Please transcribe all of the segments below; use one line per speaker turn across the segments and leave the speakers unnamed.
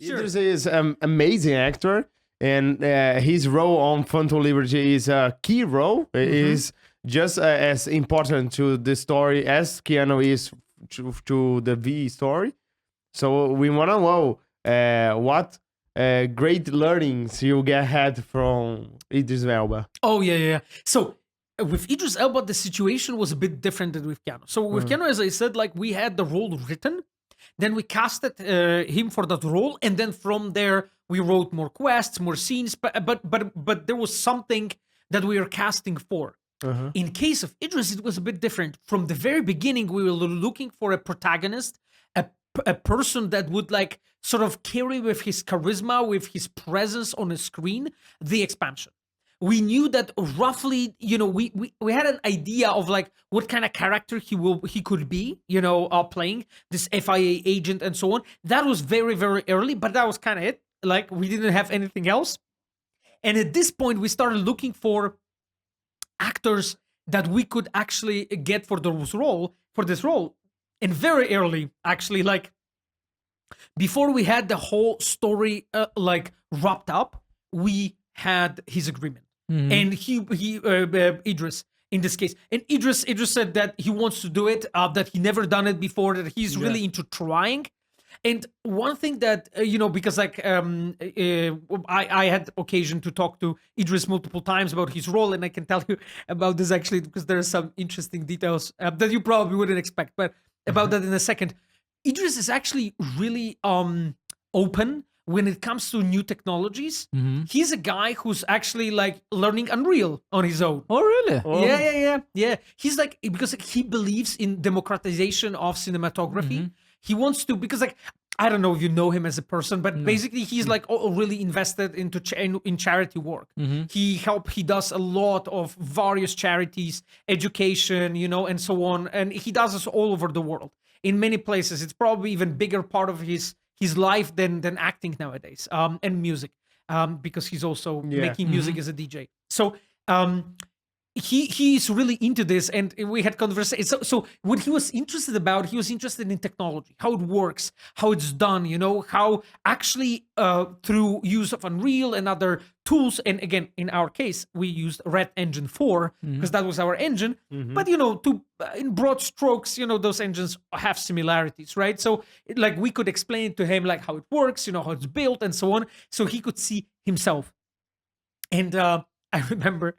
Sure.
Idris is an amazing actor, and his role on Phantom Liberty is a key role. Is just as important to the story as Keanu is to the V story. So we want to know what great learnings you get had from Idris Elba.
Oh, yeah. So with Idris Elba, the situation was a bit different than with Keanu. So with Keanu, as I said, like we had the role written, then we casted him for that role, and then from there we wrote more quests, more scenes. But there was something that we were casting for. In case of Idris, it was a bit different. From the very beginning, we were looking for a protagonist, a person that would like sort of carry with his charisma, with his presence on a screen, the expansion. We knew that roughly, we had an idea of like what kind of character he could be, playing this FIA agent and so on. That was very, very early, but that was kind of it. Like we didn't have anything else. And at this point, we started looking for actors that we could actually get for this role. And very early, actually, like before we had the whole story wrapped up, we had his agreement. And Idris in this case, and Idris said that he wants to do it, that he never done it before, that he's really into trying. And one thing that because like I had occasion to talk to Idris multiple times about his role, and I can tell you about this actually because there are some interesting details that you probably wouldn't expect, but about that in a second. Idris is actually really open when it comes to new technologies. He's a guy who's actually like learning Unreal on his own.
Oh, really?
Oh.
Yeah. He's like, because like, he believes in democratization of cinematography. He wants to, because like, I don't know if you know him as a person, but basically he's like really invested into in charity work. He does a lot of various charities, education, and so on. And he does this all over the world in many places. It's probably even bigger part of his life than acting nowadays, and music, because he's also making music as a DJ. So he's really into this, and we had conversations. So what he was interested in technology, how it works, how it's done, how actually through use of Unreal and other tools. And again, in our case, we used Red Engine 4 because that was our engine. But in broad strokes, those engines have similarities, right? So like we could explain it to him like how it works, how it's built and so on, so he could see himself. And I remember.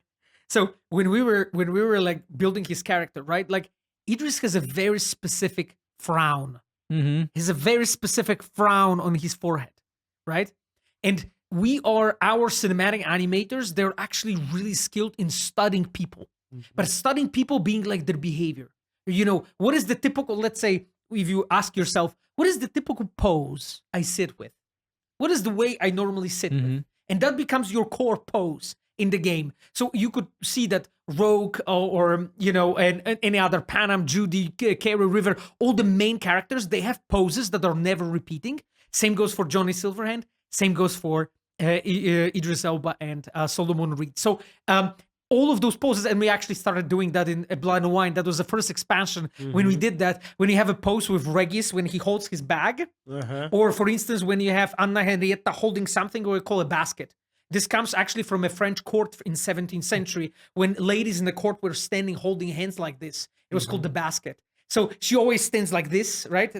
So when we were like building his character, right? Like Idris has a very specific frown. He has a very specific frown on his forehead, right? And our cinematic animators, they're actually really skilled in studying people, but studying people being like their behavior. What is the typical, let's say, if you ask yourself, what is the typical pose I sit with? What is the way I normally sit with? And that becomes your core pose in the game. So you could see that Rogue or and any other Panam, Judy, Carrie River, all the main characters, they have poses that are never repeating. Same goes for Johnny Silverhand. Same goes for Idris Elba and Solomon Reed. So all of those poses, and we actually started doing that in Blood and Wine. That was the first expansion when we did that. When you have a pose with Regis, when he holds his bag, or for instance, when you have Anna Henrietta holding something we call a basket. This comes actually from a French court in 17th century when ladies in the court were standing holding hands like this. It was called the basket. So she always stands like this, right?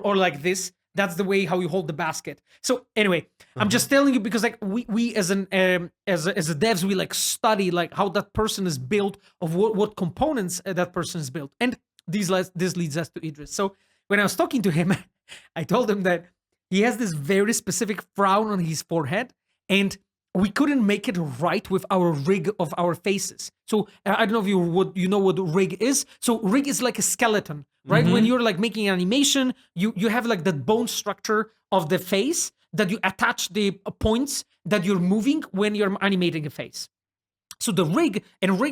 Or like this. That's the way how you hold the basket. So anyway, I'm just telling you because like we as a devs, we like study like how that person is built, of what components that person is built. And this leads us to Idris. So when I was talking to him, I told him that he has this very specific frown on his forehead. And we couldn't make it right with our rig of our faces. So I don't know if you know what rig is. So rig is like a skeleton, right? When you're like making an animation, you have like that bone structure of the face that you attach the points that you're moving when you're animating a face. So the rig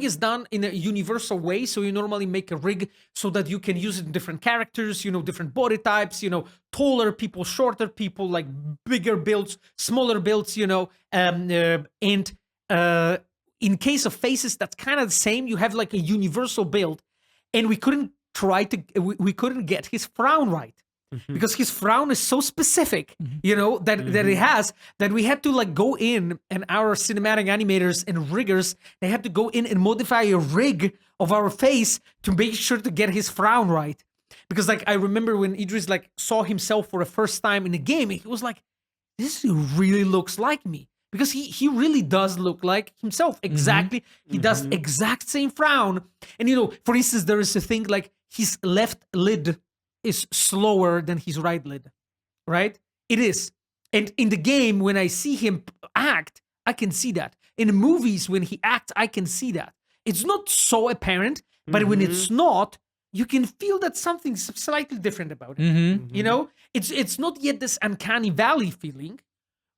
is done in a universal way. So you normally make a rig so that you can use it in different characters, different body types, taller people, shorter people, like bigger builds, smaller builds, and in case of faces, that's kind of the same. You have like a universal build, and we couldn't get his frown right. because his frown is so specific, you know, that it has, that we had to like go in, and our cinematic animators and riggers, they had to go in and modify a rig of our face to make sure to get his frown right. Because like I remember when Idris like saw himself for the first time in a game, he was like, this really looks like me. Because he really does look like himself. Exactly. He does exact same frown. And you know, for instance, there is a thing like his left lid is slower than his right lid. Right? It is. And in the game, when I see him act, I can see that. In the movies, when he acts, I can see that. It's not so apparent, but when it's not, you can feel that something's slightly different about it. You know? It's not yet this uncanny valley feeling,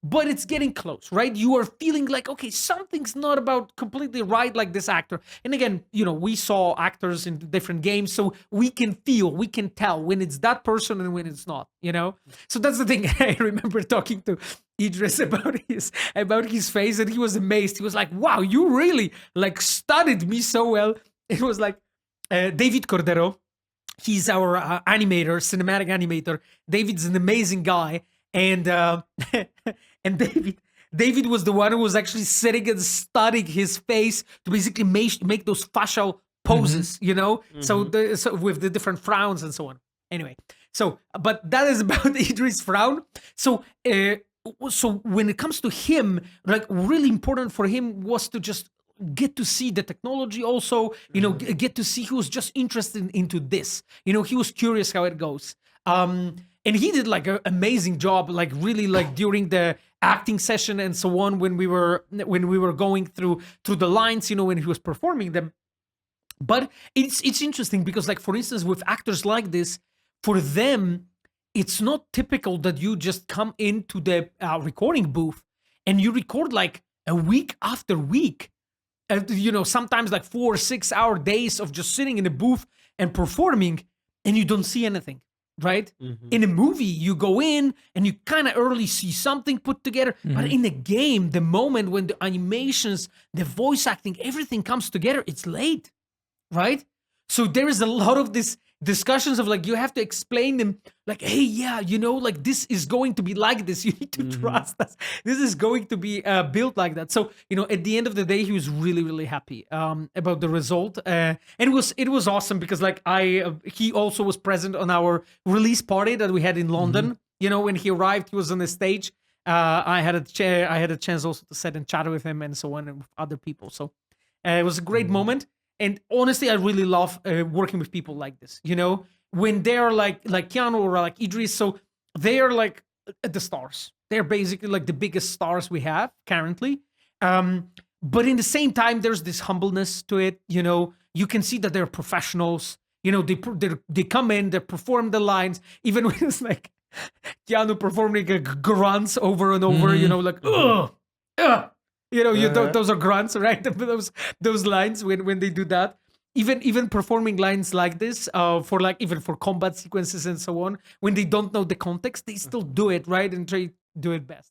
but it's getting close, right? You are feeling like, okay, something's not about completely right, like this actor. And again, you know, we saw actors in different games, so we can feel, we can tell when it's that person and when it's not, you know? So that's the thing. I remember talking to Idris about his face, and he was amazed. He was like, wow, you really like studied me so well. It was like David Cordero. He's our animator, cinematic animator. David's an amazing guy. And and David was the one who was actually sitting and studying his face to basically make those facial poses, you know, so with the different frowns and so on. Anyway, so but that is about Idris' frown. So so when it comes to him, like really important for him was to just get to see the technology also, you know, get to see, he was just interested into this, you know, he was curious how it goes. And he did like an amazing job, like really like during the acting session and so on, when we were going through the lines, you know, when he was performing them. But it's interesting because, like, for instance, with actors like this, for them, it's not typical that you just come into the recording booth and you record like a week after week. You know, sometimes like 4 or 6 hour days of just sitting in a booth and performing, and you don't see anything. Right? In a movie, you go in and you kind of early see something put together. But in a game, the moment when the animations, the voice acting, everything comes together, it's late. Right? So there is a lot of this discussions of like, you have to explain them like, hey, yeah, you know, like this is going to be like this. You need to trust us. This is going to be built like that. So, you know, at the end of the day, he was really, really happy about the result. And it was awesome because like he also was present on our release party that we had in London. You know, when he arrived, he was on the stage. I had a chance also to sit and chat with him and so on, and with other people. So it was a great moment. And honestly, I really love working with people like this, you know, when they're like Keanu or like Idris. So they are like the stars. They're basically like the biggest stars we have currently. But in the same time, there's this humbleness to it. You know, you can see that they're professionals. You know, they come in, they perform the lines, even when it's like Keanu performing grunts over and over, you know, like, ugh. You know, those are grunts, right? those lines when they do that. Even performing lines like this for like even for combat sequences and so on, when they don't know the context, they still do it right and try to do it best.